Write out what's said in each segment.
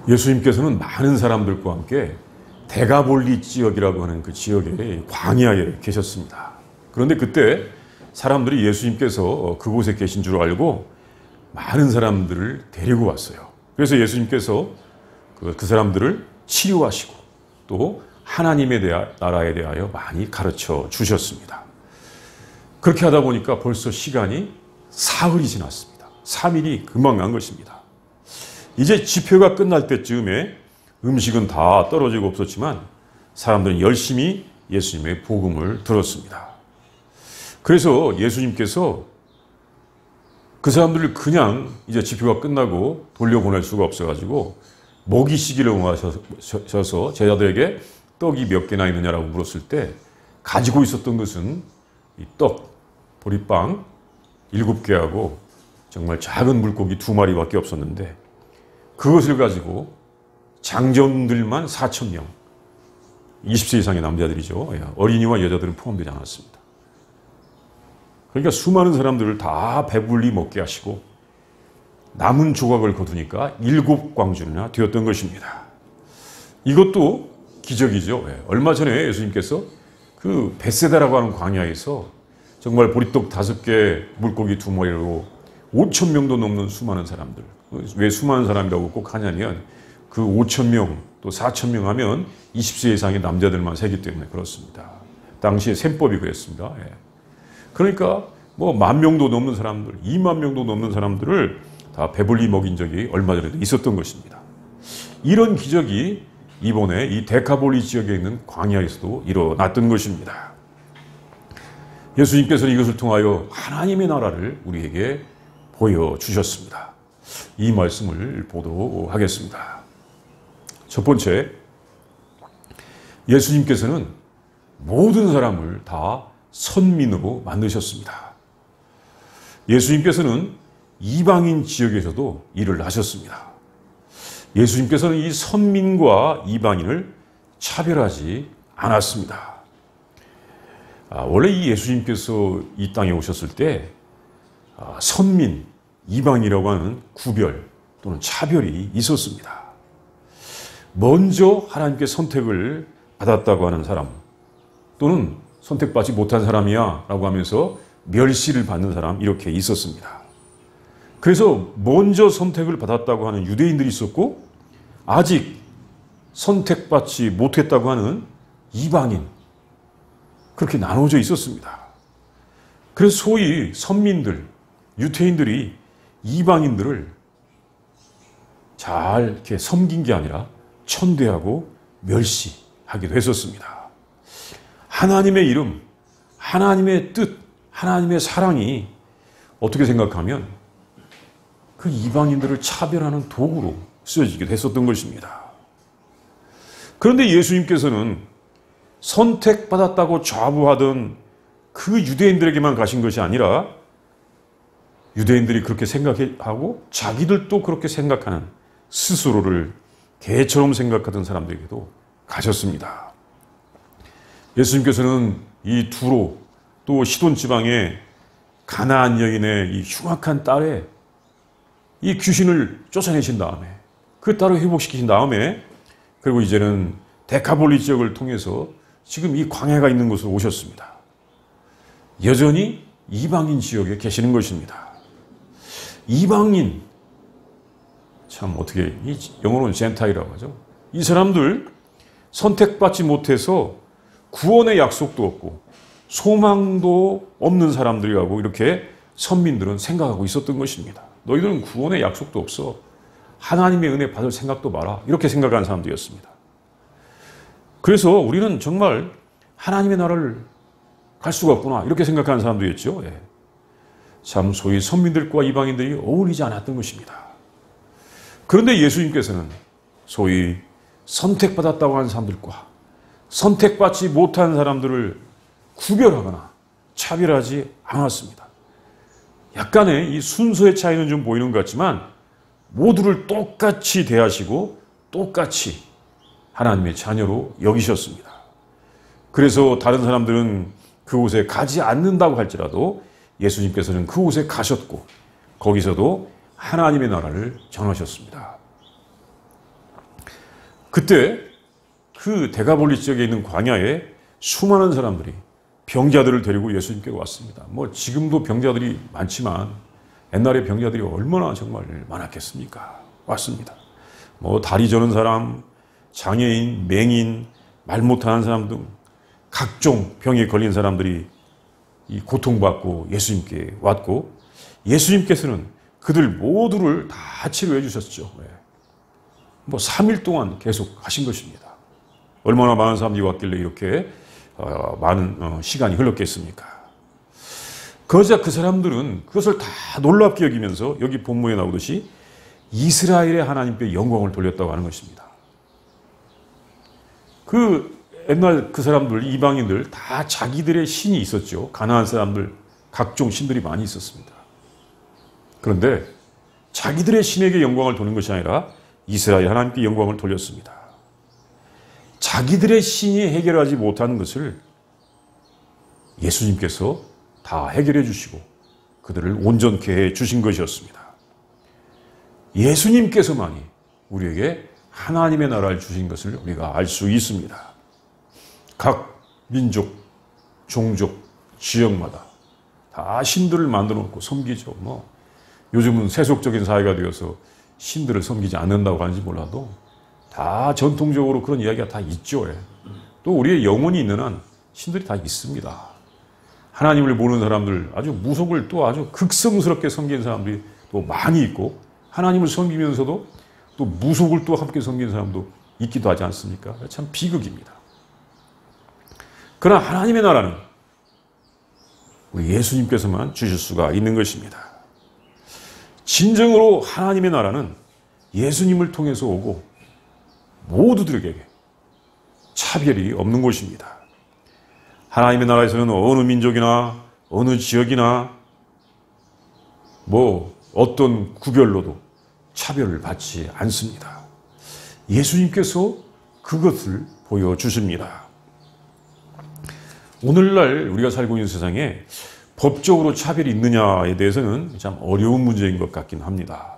예수님께서는 많은 사람들과 함께 데가볼리 지역이라고 하는 그 지역의 광야에 계셨습니다. 그런데 그때 사람들이 예수님께서 그곳에 계신 줄 알고 많은 사람들을 데리고 왔어요. 그래서 예수님께서 그 사람들을 치료하시고 또 하나님의 나라에 대하여 많이 가르쳐 주셨습니다. 그렇게 하다 보니까 벌써 시간이 사흘이 지났습니다. 3일이 금방 간 것입니다. 이제 집회가 끝날 때쯤에 음식은 다 떨어지고 없었지만 사람들은 열심히 예수님의 복음을 들었습니다. 그래서 예수님께서 그 사람들을 그냥 이제 집회가 끝나고 돌려보낼 수가 없어가지고 먹이시기를 원하셔서 제자들에게 떡이 몇 개나 있느냐라고 물었을 때 가지고 있었던 것은 이 떡, 보리빵 7개하고 정말 작은 물고기 2마리밖에 없었는데 그것을 가지고 장정들만 4,000명, 20세 이상의 남자들이죠. 어린이와 여자들은 포함되지 않았습니다. 그러니까 수많은 사람들을 다 배불리 먹게 하시고 남은 조각을 거두니까 7광준이나 되었던 것입니다. 이것도 기적이죠. 얼마 전에 예수님께서 그 벳세다라고 하는 광야에서 정말 보리떡 5개, 물고기 2마리로 5,000명도 넘는 수많은 사람들. 왜 수많은 사람이라고 꼭 하냐면 그 5,000명 또 4,000명 하면 20세 이상의 남자들만 세기 때문에 그렇습니다. 당시에 셈법이 그랬습니다. 그러니까 뭐 10,000명도 넘는 사람들, 20,000명도 넘는 사람들을 다 배불리 먹인 적이 얼마 전에도 있었던 것입니다. 이런 기적이 이번에 이 데카볼리 지역에 있는 광야에서도 일어났던 것입니다. 예수님께서는 이것을 통하여 하나님의 나라를 우리에게 보여주셨습니다. 이 말씀을 보도록 하겠습니다. 첫 번째, 예수님께서는 모든 사람을 다 선민으로 만드셨습니다. 예수님께서는 이방인 지역에서도 일을 하셨습니다. 예수님께서는 이 선민과 이방인을 차별하지 않았습니다. 원래 이 예수님께서 이 땅에 오셨을 때 선민, 이방이라고 하는 구별 또는 차별이 있었습니다. 먼저 하나님께 선택을 받았다고 하는 사람 또는 선택받지 못한 사람이야 라고 하면서 멸시를 받는 사람 이렇게 있었습니다. 그래서 먼저 선택을 받았다고 하는 유대인들이 있었고 아직 선택받지 못했다고 하는 이방인 그렇게 나눠져 있었습니다. 그래서 소위 선민들, 유대인들이 이방인들을 잘 이렇게 섬긴 게 아니라 천대하고 멸시하기도 했었습니다. 하나님의 이름, 하나님의 뜻, 하나님의 사랑이 어떻게 생각하면 그 이방인들을 차별하는 도구로 쓰여지기도 했었던 것입니다. 그런데 예수님께서는 선택받았다고 자부하던 그 유대인들에게만 가신 것이 아니라 유대인들이 그렇게 생각하고 자기들도 그렇게 생각하는 스스로를 개처럼 생각하던 사람들에게도 가셨습니다. 예수님께서는 이 두로 또 시돈 지방의 가나안 여인의 이 흉악한 딸의 이 귀신을 쫓아내신 다음에 그 딸을 회복시키신 다음에 그리고 이제는 데카볼리 지역을 통해서 지금 이 광야가 있는 곳으로 오셨습니다. 여전히 이방인 지역에 계시는 것입니다. 이방인, 참 어떻게 영어로는 젠타일이라고 하죠. 이 사람들 선택받지 못해서 구원의 약속도 없고 소망도 없는 사람들이라고 이렇게 선민들은 생각하고 있었던 것입니다. 너희들은 구원의 약속도 없어. 하나님의 은혜 받을 생각도 마라. 이렇게 생각하는 사람들이었습니다. 그래서 우리는 정말 하나님의 나라를 갈 수가 없구나. 이렇게 생각하는 사람들이었죠. 참 소위 선민들과 이방인들이 어울리지 않았던 것입니다. 그런데 예수님께서는 소위 선택받았다고 하는 사람들과 선택받지 못한 사람들을 구별하거나 차별하지 않았습니다. 약간의 이 순서의 차이는 좀 보이는 것 같지만 모두를 똑같이 대하시고 똑같이 하나님의 자녀로 여기셨습니다. 그래서 다른 사람들은 그곳에 가지 않는다고 할지라도 예수님께서는 그곳에 가셨고 거기서도 하나님의 나라를 전하셨습니다. 그때 그 데가볼리 지역에 있는 광야에 수많은 사람들이 병자들을 데리고 예수님께 왔습니다. 뭐 지금도 병자들이 많지만 옛날에 병자들이 얼마나 정말 많았겠습니까? 왔습니다. 뭐 다리 저는 사람, 장애인, 맹인, 말 못하는 사람 등 각종 병에 걸린 사람들이 이 고통받고 예수님께 왔고, 예수님께서는 그들 모두를 다 치료해 주셨죠. 뭐 3일 동안 계속 하신 것입니다. 얼마나 많은 사람들이 왔길래 이렇게 많은 시간이 흘렀겠습니까? 그러자 그 사람들은 그것을 다 놀랍게 여기면서 여기 본문에 나오듯이 이스라엘의 하나님께 영광을 돌렸다고 하는 것입니다. 그 옛날 그 사람들, 이방인들 다 자기들의 신이 있었죠. 가나안 사람들 각종 신들이 많이 있었습니다. 그런데 자기들의 신에게 영광을 돌린 것이 아니라 이스라엘 하나님께 영광을 돌렸습니다. 자기들의 신이 해결하지 못하는 것을 예수님께서 다 해결해 주시고 그들을 온전케 해 주신 것이었습니다. 예수님께서만이 우리에게 하나님의 나라를 주신 것을 우리가 알 수 있습니다. 각 민족, 종족, 지역마다 다 신들을 만들어 놓고 섬기죠. 뭐 요즘은 세속적인 사회가 되어서 신들을 섬기지 않는다고 하는지 몰라도 다 전통적으로 그런 이야기가 다 있죠. 또 우리의 영혼이 있는 한 신들이 다 있습니다. 하나님을 모르는 사람들, 아주 무속을 또 아주 극성스럽게 섬기는 사람들이 또 많이 있고, 하나님을 섬기면서도 또 무속을 또 함께 섬기는 사람도 있기도 하지 않습니까? 참 비극입니다. 그러나 하나님의 나라는 우리 예수님께서만 주실 수가 있는 것입니다. 진정으로 하나님의 나라는 예수님을 통해서 오고 모두들에게 차별이 없는 것입니다. 하나님의 나라에서는 어느 민족이나 어느 지역이나 뭐 어떤 구별로도 차별을 받지 않습니다. 예수님께서 그것을 보여주십니다. 오늘날 우리가 살고 있는 세상에 법적으로 차별이 있느냐에 대해서는 참 어려운 문제인 것 같긴 합니다.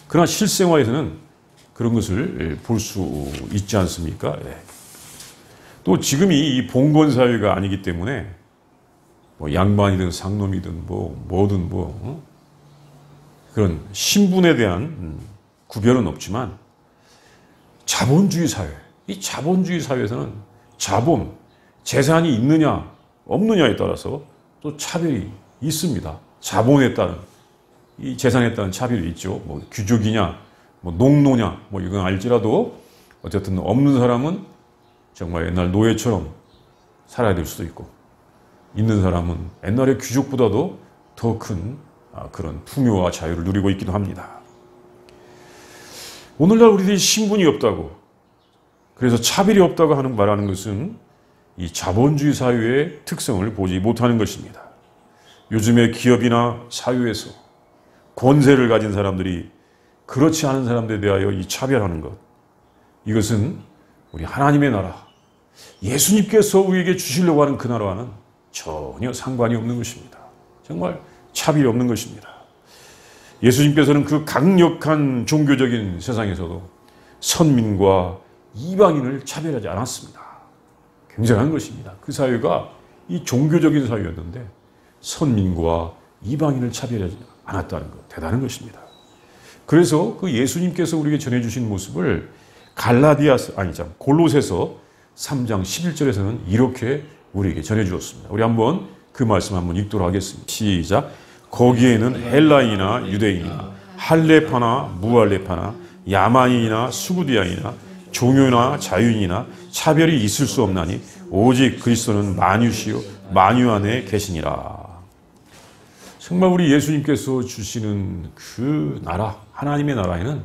그러나 실생활에서는 그런 것을 볼 수 있지 않습니까? 또 지금이 이 봉건 사회가 아니기 때문에 뭐 양반이든 상놈이든 뭐든 그런 신분에 대한 구별은 없지만 자본주의 사회, 이 자본주의 사회에서는 자본, 재산이 있느냐 없느냐에 따라서 또 차별이 있습니다. 자본에 따른, 이 재산에 따른 차별이 있죠. 뭐 귀족이냐, 뭐 농노냐, 뭐 이건 알지라도 어쨌든 없는 사람은 정말 옛날 노예처럼 살아야 될 수도 있고, 있는 사람은 옛날의 귀족보다도 더 큰 그런 풍요와 자유를 누리고 있기도 합니다. 오늘날 우리들이 신분이 없다고, 그래서 차별이 없다고 말하는 것은 이 자본주의 사회의 특성을 보지 못하는 것입니다. 요즘의 기업이나 사회에서 권세를 가진 사람들이 그렇지 않은 사람들에 대하여 이 차별하는 것, 이것은 우리 하나님의 나라, 예수님께서 우리에게 주시려고 하는 그 나라와는 전혀 상관이 없는 것입니다. 정말 차별이 없는 것입니다. 예수님께서는 그 강력한 종교적인 세상에서도 선민과 이방인을 차별하지 않았습니다. 굉장한 것입니다. 그 사회가 이 종교적인 사회였는데 선민과 이방인을 차별하지 않았다는 것, 대단한 것입니다. 그래서 그 예수님께서 우리에게 전해주신 모습을 골로새서 3장 11절에서는 이렇게 우리에게 전해주었습니다. 우리 한번 그 말씀 한번 읽도록 하겠습니다. 시작. 거기에는 헬라인이나 유대인이나 할레파나 무할레파나 야만인이나 수구디아인이나 종교나 자유인이나 차별이 있을 수 없나니 오직 그리스도는 만유시요 만유 안에 계시니라. 정말 우리 예수님께서 주시는 그 나라, 하나님의 나라에는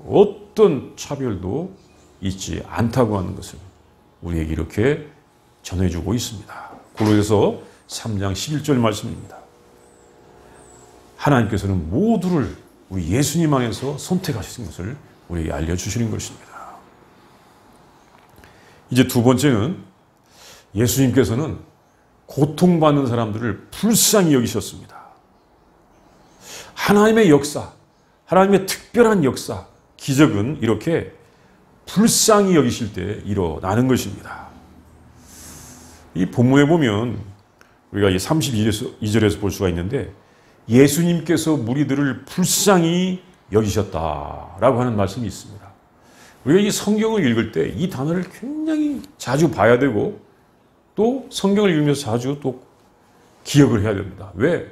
어떤 차별도 있지 않다고 하는 것을 우리에게 이렇게 전해주고 있습니다. 골로새서 3장 11절 말씀입니다. 하나님께서는 모두를 우리 예수님 안에서 선택하신 것을 우리에게 알려주시는 것입니다. 이제 두 번째는 예수님께서는 고통받는 사람들을 불쌍히 여기셨습니다. 하나님의 역사, 하나님의 특별한 역사, 기적은 이렇게 불쌍히 여기실 때 일어나는 것입니다. 이 본문에 보면 우리가 이 32절에서 볼 수가 있는데 예수님께서 무리들을 불쌍히 여기셨다라고 하는 말씀이 있습니다. 우리가 이 성경을 읽을 때 이 단어를 굉장히 자주 봐야 되고 또 성경을 읽으면서 자주 또 기억을 해야 됩니다. 왜?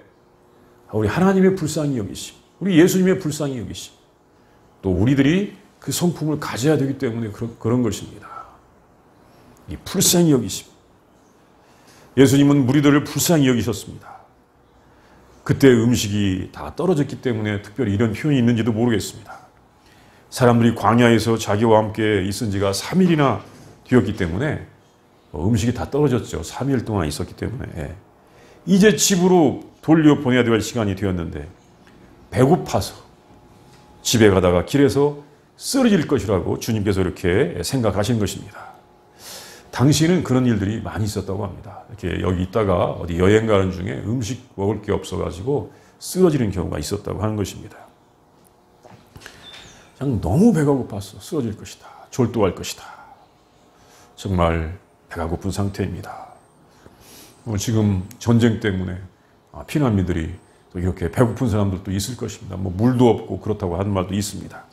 우리 하나님의 불쌍히 여기심, 우리 예수님의 불쌍히 여기심, 또 우리들이 그 성품을 가져야 되기 때문에 그런 것입니다. 이 불쌍히 여기심. 예수님은 무리들을 불쌍히 여기셨습니다. 그때 음식이 다 떨어졌기 때문에 특별히 이런 표현이 있는지도 모르겠습니다. 사람들이 광야에서 자기와 함께 있은 지가 3일이나 되었기 때문에 음식이 다 떨어졌죠. 3일 동안 있었기 때문에. 이제 집으로 돌려보내야 될 시간이 되었는데 배고파서 집에 가다가 길에서 쓰러질 것이라고 주님께서 이렇게 생각하신 것입니다. 당시에는 그런 일들이 많이 있었다고 합니다. 이렇게 여기 있다가 어디 여행 가는 중에 음식 먹을 게 없어가지고 쓰러지는 경우가 있었다고 하는 것입니다. 그냥 너무 배가 고파서 쓰러질 것이다. 졸도할 것이다. 정말 배가 고픈 상태입니다. 지금 전쟁 때문에 피난민들이 또 이렇게 배고픈 사람들도 있을 것입니다. 물도 없고 그렇다고 하는 말도 있습니다.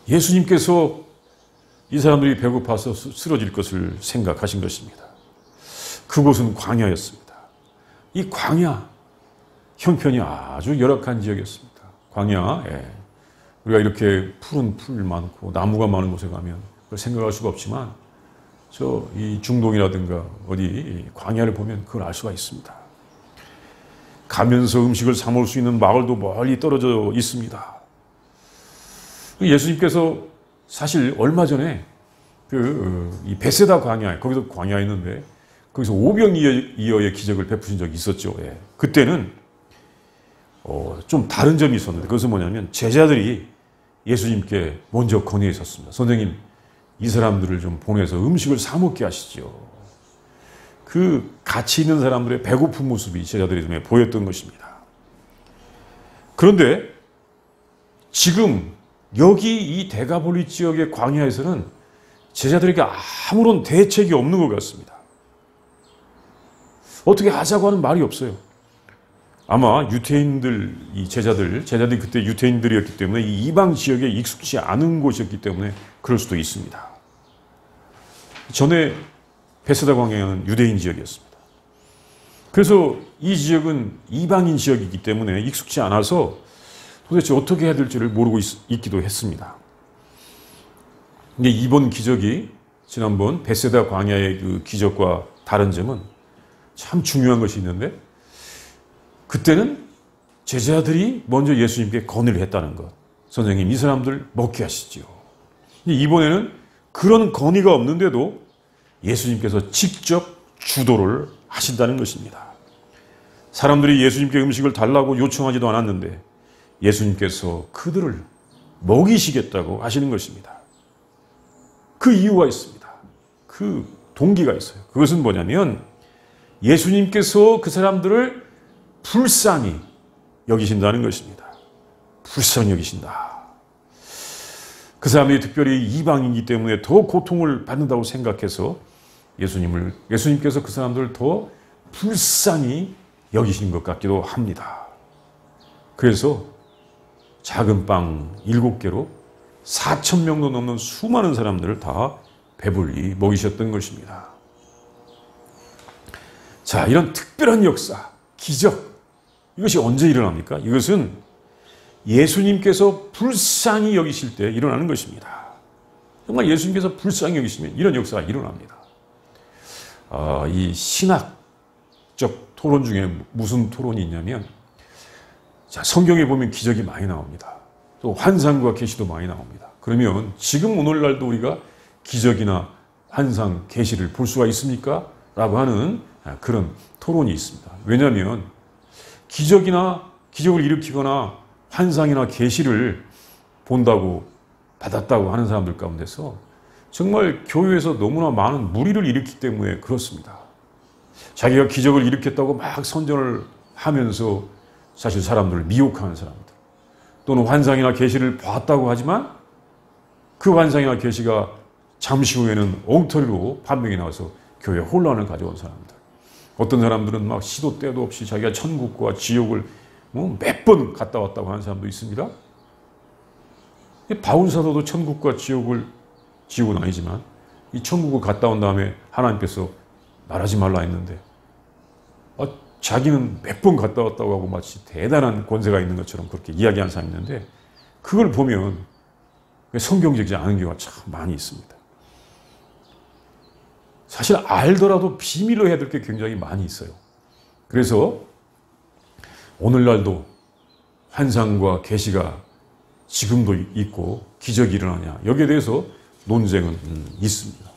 예수님께서 이 사람들이 배고파서 쓰러질 것을 생각하신 것입니다. 그곳은 광야였습니다. 이 광야, 형편이 아주 열악한 지역이었습니다. 광야에 우리가 이렇게 푸른 풀 많고 나무가 많은 곳에 가면 그걸 생각할 수가 없지만 이 중동이라든가 어디 광야를 보면 그걸 알 수가 있습니다. 가면서 음식을 사 먹을 수 있는 마을도 멀리 떨어져 있습니다. 예수님께서 사실 얼마 전에 이 베세다 광야, 거기서 광야였는데 거기서 오병이어의 기적을 베푸신 적이 있었죠. 그때는 좀 다른 점이 있었는데 그것은 뭐냐면 제자들이 예수님께 먼저 건의에 섰습니다. 선생님, 이 사람들을 좀 보내서 음식을 사 먹게 하시죠. 그 같이 있는 사람들의 배고픈 모습이 제자들의 눈에 보였던 것입니다. 그런데 지금 여기 이 데가볼리 지역의 광야에서는 제자들에게 아무런 대책이 없는 것 같습니다. 어떻게 하자고 하는 말이 없어요. 아마 유대인들, 이 제자들이 그때 유대인들이었기 때문에 이 이방 지역에 익숙치 않은 곳이었기 때문에 그럴 수도 있습니다. 전에 베세다 광야는 유대인 지역이었습니다. 그래서 이 지역은 이방인 지역이기 때문에 익숙치 않아서 도대체 어떻게 해야 될지를 모르고 있기도 했습니다. 근데 이번 기적이 지난번 베세다 광야의 그 기적과 다른 점은 참 중요한 것이 있는데 그때는 제자들이 먼저 예수님께 건의를 했다는 것. 선생님, 이 사람들 먹게 하시지요. 이번에는 그런 건의가 없는데도 예수님께서 직접 주도를 하신다는 것입니다. 사람들이 예수님께 음식을 달라고 요청하지도 않았는데 예수님께서 그들을 먹이시겠다고 하시는 것입니다. 그 이유가 있습니다. 그 동기가 있어요. 그것은 뭐냐면 예수님께서 그 사람들을 불쌍히 여기신다는 것입니다. 불쌍히 여기신다. 그 사람들이 특별히 이방인이기 때문에 더 고통을 받는다고 생각해서 예수님께서 그 사람들을 더 불쌍히 여기신 것 같기도 합니다. 그래서 작은 빵 7개로 4,000명도 넘는 수많은 사람들을 다 배불리 먹이셨던 것입니다. 자, 이런 특별한 역사, 기적, 이것이 언제 일어납니까? 이것은 예수님께서 불쌍히 여기실 때 일어나는 것입니다. 정말 예수님께서 불쌍히 여기시면 이런 역사가 일어납니다. 이 신학적 토론 중에 무슨 토론이 있냐면, 자, 성경에 보면 기적이 많이 나옵니다. 또 환상과 계시도 많이 나옵니다. 그러면 지금 오늘날도 우리가 기적이나 환상, 계시를 볼 수가 있습니까? 라고 하는 그런 토론이 있습니다. 왜냐하면 기적을 일으키거나 환상이나 계시를 본다고 받았다고 하는 사람들 가운데서 정말 교회에서 너무나 많은 무리를 일으키기 때문에 그렇습니다. 자기가 기적을 일으켰다고 막 선전을 하면서 사실 사람들을 미혹하는 사람들, 또는 환상이나 계시를 봤다고 하지만 그 환상이나 계시가 잠시 후에는 엉터리로 판명이 나와서 교회에 혼란을 가져온 사람들. 어떤 사람들은 막 시도 때도 없이 자기가 천국과 지옥을 몇 번 갔다 왔다고 하는 사람도 있습니다. 바울 사도도 천국과 지옥은 아니지만 이 천국을 갔다 온 다음에 하나님께서 말하지 말라 했는데 자기는 몇 번 갔다 왔다고 하고 마치 대단한 권세가 있는 것처럼 그렇게 이야기하는 사람이 있는데 그걸 보면 성경적이지 않은 경우가 참 많이 있습니다. 사실 알더라도 비밀로 해야 될 게 굉장히 많이 있어요. 그래서 오늘날도 환상과 계시가 지금도 있고 기적이 일어나냐 여기에 대해서 논쟁은 있습니다.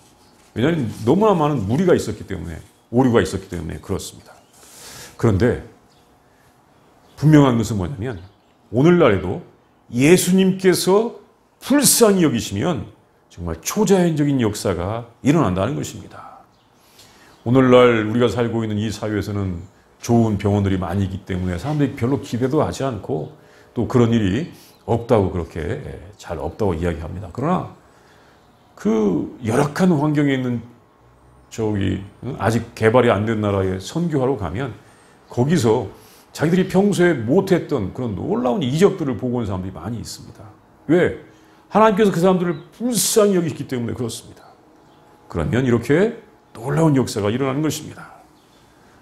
왜냐하면 너무나 많은 무리가 있었기 때문에 오류가 있었기 때문에 그렇습니다. 그런데 분명한 것은 뭐냐면 오늘날에도 예수님께서 불쌍히 여기시면 정말 초자연적인 역사가 일어난다는 것입니다. 오늘날 우리가 살고 있는 이 사회에서는 좋은 병원들이 많이 있기 때문에 사람들이 별로 기대도 하지 않고 또 그런 일이 없다고 그렇게 잘 없다고 이야기합니다. 그러나 그 열악한 환경에 있는 아직 개발이 안 된 나라에 선교하러 가면 거기서 자기들이 평소에 못했던 그런 놀라운 이적들을 보고 온 사람들이 많이 있습니다. 왜? 하나님께서 그 사람들을 불쌍히 여기기 때문에 그렇습니다. 그러면 이렇게 놀라운 역사가 일어나는 것입니다.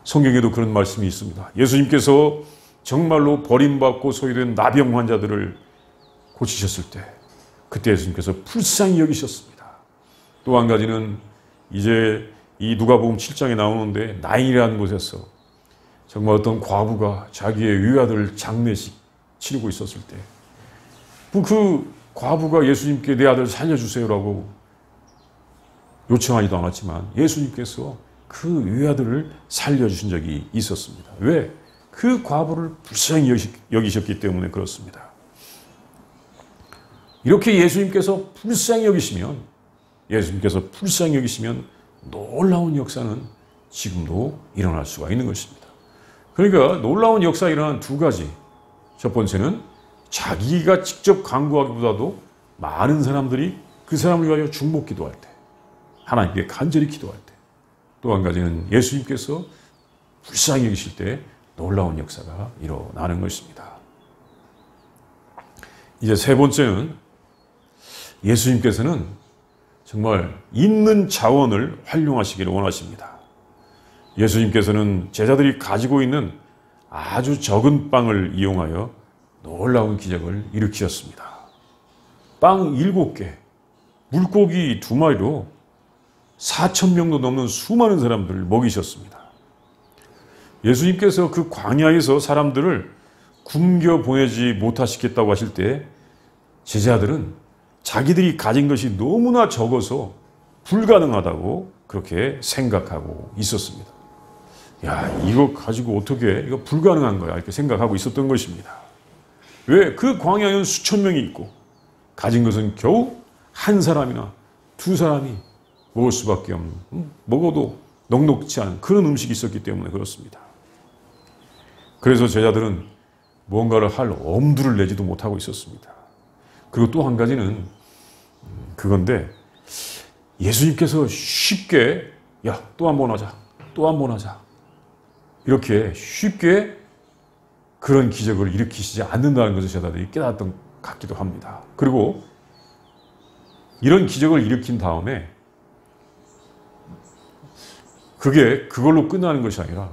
성경에도 그런 말씀이 있습니다. 예수님께서 정말로 버림받고 소외된 나병 환자들을 고치셨을 때 그때 예수님께서 불쌍히 여기셨습니다. 또 한 가지는 이제 이 누가복음 7장에 나오는데 나인이라는 곳에서 정말 어떤 과부가 자기의 외아들 장례식 치르고 있었을 때 그 과부가 예수님께 내 아들 살려주세요라고 요청하지도 않았지만 예수님께서 그 외아들을 살려주신 적이 있었습니다. 왜? 그 과부를 불쌍히 여기셨기 때문에 그렇습니다. 이렇게 예수님께서 불쌍히 여기시면 놀라운 역사는 지금도 일어날 수가 있는 것입니다. 그러니까 놀라운 역사가 일어난 두 가지. 첫 번째는 자기가 직접 간구하기보다도 많은 사람들이 그 사람을 위하여 중복 기도할 때, 하나님께 간절히 기도할 때, 또 한 가지는 예수님께서 불쌍히 여기실 때 놀라운 역사가 일어나는 것입니다. 이제 세 번째는 예수님께서는 정말 있는 자원을 활용하시기를 원하십니다. 예수님께서는 제자들이 가지고 있는 아주 적은 빵을 이용하여 놀라운 기적을 일으키셨습니다. 빵 7개, 물고기 2마리로 4,000명도 넘는 수많은 사람들을 먹이셨습니다. 예수님께서 그 광야에서 사람들을 굶겨 보내지 못하시겠다고 하실 때 제자들은 자기들이 가진 것이 너무나 적어서 불가능하다고 그렇게 생각하고 있었습니다. 야, 이거 가지고 어떻게, 이거 불가능한 거야 이렇게 생각하고 있었던 것입니다. 왜? 그 광야에는 수천 명이 있고 가진 것은 겨우 한 사람이나 두 사람이 먹을 수밖에 없는, 먹어도 넉넉지 않은 그런 음식이 있었기 때문에 그렇습니다. 그래서 제자들은 뭔가를 할 엄두를 내지도 못하고 있었습니다. 그리고 또 한 가지는 그건데 예수님께서 쉽게 야, 또 한 번 하자, 또 한 번 하자 이렇게 쉽게 그런 기적을 일으키시지 않는다는 것을 제자들이 깨달았던 것 같기도 합니다. 그리고 이런 기적을 일으킨 다음에 그걸로 끝나는 것이 아니라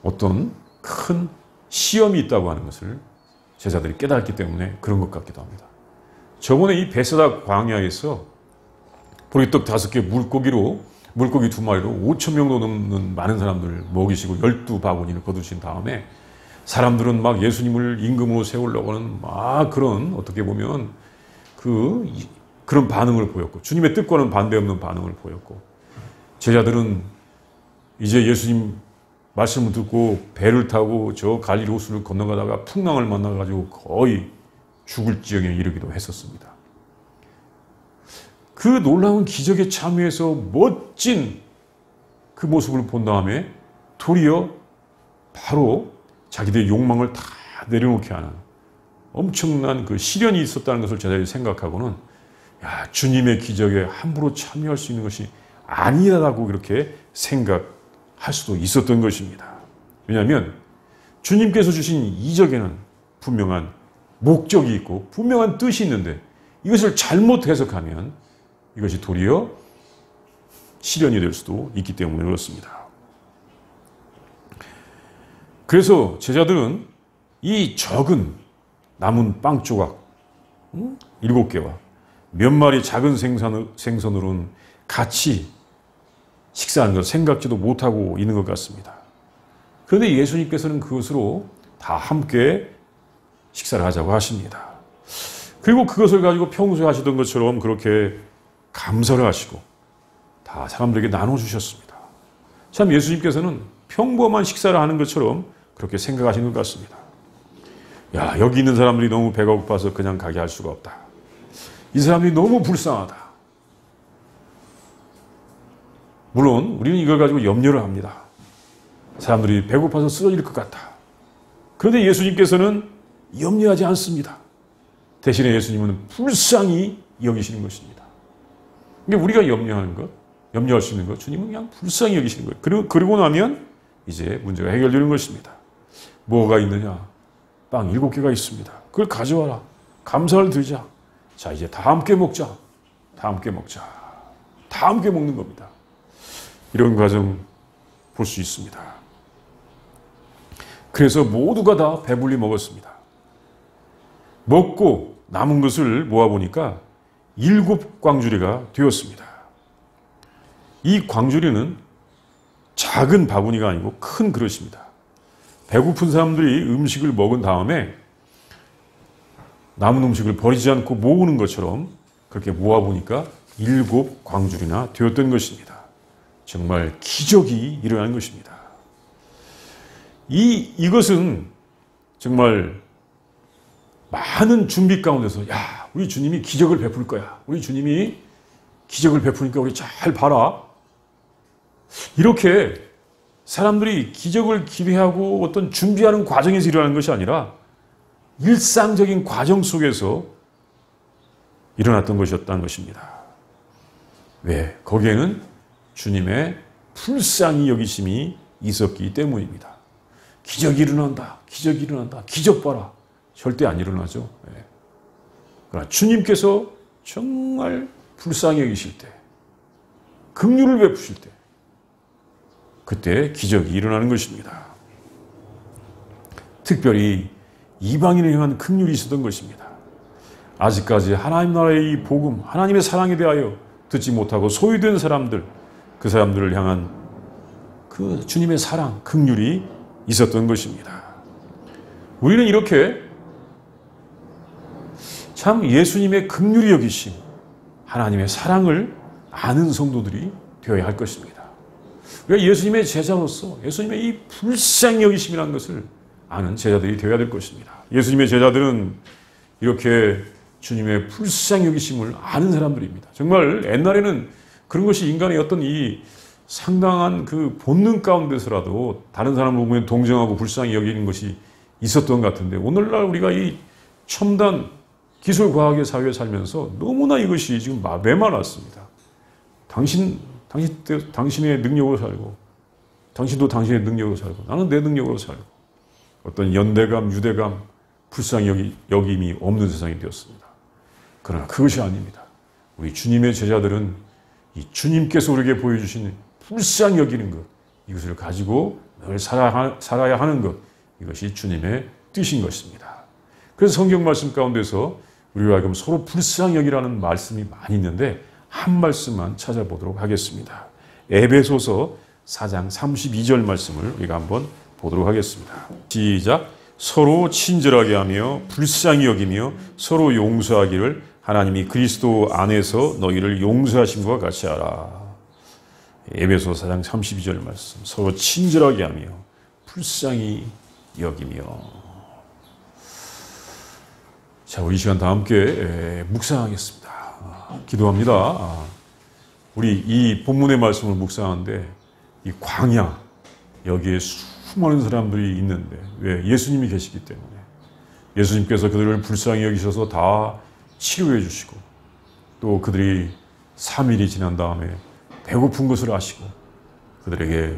어떤 큰 시험이 있다고 하는 것을 제자들이 깨달았기 때문에 그런 것 같기도 합니다. 저번에 이 베세다 광야에서 보리떡 5개 물고기 2마리로 5,000명도 넘는 많은 사람들을 먹이시고 12바구니를 거두신 다음에 사람들은 막 예수님을 임금으로 세우려고 하는 막 그런 어떻게 보면 그런 반응을 보였고 주님의 뜻과는 반대없는 반응을 보였고 제자들은 이제 예수님 말씀을 듣고 배를 타고 저 갈릴리 호수를 건너가다가 풍랑을 만나가지고 거의 죽을 지경에 이르기도 했었습니다. 그 놀라운 기적에 참여해서 멋진 그 모습을 본 다음에 도리어 바로 자기들의 욕망을 다 내려놓게 하는 엄청난 그 시련이 있었다는 것을 제자들이 생각하고는 야, 주님의 기적에 함부로 참여할 수 있는 것이 아니라고 그렇게 생각할 수도 있었던 것입니다. 왜냐하면 주님께서 주신 이적에는 분명한 목적이 있고 분명한 뜻이 있는데 이것을 잘못 해석하면 이것이 도리어 시련이 될 수도 있기 때문에 그렇습니다. 그래서 제자들은 이 적은 남은 빵 조각 7개와 몇 마리 작은 생선으로는 같이 식사하는 것 생각지도 못하고 있는 것 같습니다. 그런데 예수님께서는 그것으로 다 함께 식사를 하자고 하십니다. 그리고 그것을 가지고 평소에 하시던 것처럼 그렇게 감사를 하시고 다 사람들에게 나눠주셨습니다. 참 예수님께서는 평범한 식사를 하는 것처럼 그렇게 생각하시는 것 같습니다. 야, 여기 있는 사람들이 너무 배가 고파서 그냥 가게 할 수가 없다. 이 사람들이 너무 불쌍하다. 물론 우리는 이걸 가지고 염려를 합니다. 사람들이 배고파서 쓰러질 것 같다. 그런데 예수님께서는 염려하지 않습니다. 대신에 예수님은 불쌍히 여기시는 것입니다. 그러니까 우리가 염려할 수 있는 것, 주님은 그냥 불쌍히 여기시는 거예요. 그러고 나면 이제 문제가 해결되는 것입니다. 뭐가 있느냐? 빵 7개가 있습니다. 그걸 가져와라. 감사를 드리자. 자, 이제 다 함께 먹자. 다 함께 먹자. 다 함께 먹는 겁니다. 이런 과정 볼 수 있습니다. 그래서 모두가 다 배불리 먹었습니다. 먹고 남은 것을 모아보니까 7광주리가 되었습니다. 이 광주리는 작은 바구니가 아니고 큰 그릇입니다. 배고픈 사람들이 음식을 먹은 다음에 남은 음식을 버리지 않고 모으는 것처럼 그렇게 모아보니까 7광주리나 되었던 것입니다. 정말 기적이 일어난 것입니다. 이것은 정말 많은 준비 가운데서 야, 우리 주님이 기적을 베풀 거야. 우리 주님이 기적을 베푸니까 우리 잘 봐라. 이렇게 사람들이 기적을 기대하고 어떤 준비하는 과정에서 일어나는 것이 아니라 일상적인 과정 속에서 일어났던 것이었다는 것입니다. 왜? 거기에는 주님의 불쌍히 여기심이 있었기 때문입니다. 기적이 일어난다. 기적이 일어난다. 기적 봐라. 절대 안 일어나죠. 그러나 주님께서 정말 불쌍히 여기실 때, 긍휼을 베푸실 때, 그때 기적이 일어나는 것입니다. 특별히 이방인을 향한 긍휼이 있었던 것입니다. 아직까지 하나님 나라의 이 복음, 하나님의 사랑에 대하여 듣지 못하고 소외된 사람들, 그 사람들을 향한 그 주님의 사랑, 긍휼이 있었던 것입니다. 우리는 이렇게 참 예수님의 긍휼히 여기심, 하나님의 사랑을 아는 성도들이 되어야 할 것입니다. 우리가 예수님의 제자로서 예수님의 이 불쌍히 여기심이라는 것을 아는 제자들이 되어야 될 것입니다. 예수님의 제자들은 이렇게 주님의 불쌍히 여기심을 아는 사람들입니다. 정말 옛날에는 그런 것이 인간의 어떤 이 상당한 그 본능 가운데서라도 다른 사람을 보면 동정하고 불쌍히 여기는 것이 있었던 것 같은데 오늘날 우리가 이 첨단 기술과학의 사회에 살면서 너무나 이것이 지금 메말랐습니다. 당신의 능력으로 살고 당신도 당신의 능력으로 살고 나는 내 능력으로 살고 어떤 연대감, 유대감, 불쌍히 여김이 없는 세상이 되었습니다. 그러나 그것이 아닙니다. 우리 주님의 제자들은 이 주님께서 우리에게 보여주신 불쌍히 여기는 것, 이것을 가지고 늘 살아야 하는 것, 이것이 주님의 뜻인 것입니다. 그래서 성경 말씀 가운데서 우리와 하여금 서로 불쌍히 여기라는 말씀이 많이 있는데 한 말씀만 찾아보도록 하겠습니다. 에베소서 4장 32절 말씀을 우리가 한번 보도록 하겠습니다. 시작. 서로 친절하게 하며 불쌍히 여기며 서로 용서하기를 하나님이 그리스도 안에서 너희를 용서하심과 같이 하라. 에베소 4장 32절 말씀. 서로 친절하게 하며 불쌍히 여기며. 자, 우리 이 시간 다 함께 묵상하겠습니다. 기도합니다. 우리 이 본문의 말씀을 묵상하는데 이 광야, 여기에 수많은 사람들이 있는데 왜? 예수님이 계시기 때문에 예수님께서 그들을 불쌍히 여기셔서 다 치료해 주시고 또 그들이 3일이 지난 다음에 배고픈 것을 아시고 그들에게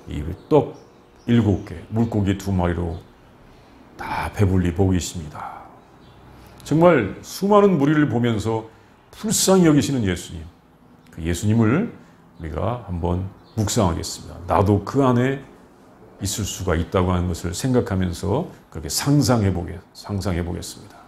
이 떡 7개, 물고기 2마리로 다 배불리 먹이십니다. 정말 수많은 무리를 보면서 불쌍히 여기시는 예수님, 그 예수님을 우리가 한번 묵상하겠습니다. 나도 그 안에 있을 수가 있다고 하는 것을 생각하면서 그렇게 상상해 보겠습니다.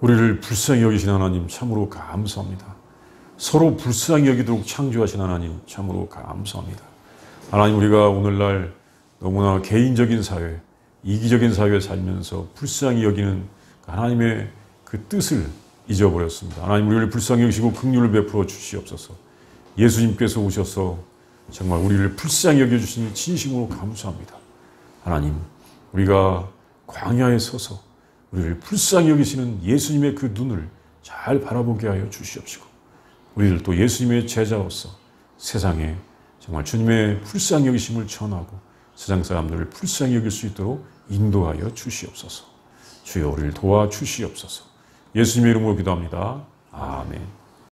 우리를 불쌍히 여기신 하나님 참으로 감사합니다. 서로 불쌍히 여기도록 창조하신 하나님 참으로 감사합니다. 하나님, 우리가 오늘날 너무나 개인적인 사회, 이기적인 사회에 살면서 불쌍히 여기는 하나님의 그 뜻을 잊어버렸습니다. 하나님, 우리를 불쌍히 여기시고 긍휼을 베풀어 주시옵소서. 예수님께서 오셔서 정말 우리를 불쌍히 여겨주시니 진심으로 감사합니다. 하나님, 우리가 광야에 서서 우리를 불쌍히 여기시는 예수님의 그 눈을 잘 바라보게 하여 주시옵시고, 우리를 또 예수님의 제자로서 세상에 정말 주님의 불쌍히 여기심을 전하고 세상 사람들을 불쌍히 여길 수 있도록 인도하여 주시옵소서. 주여, 우리를 도와주시옵소서. 예수님의 이름으로 기도합니다. 아멘.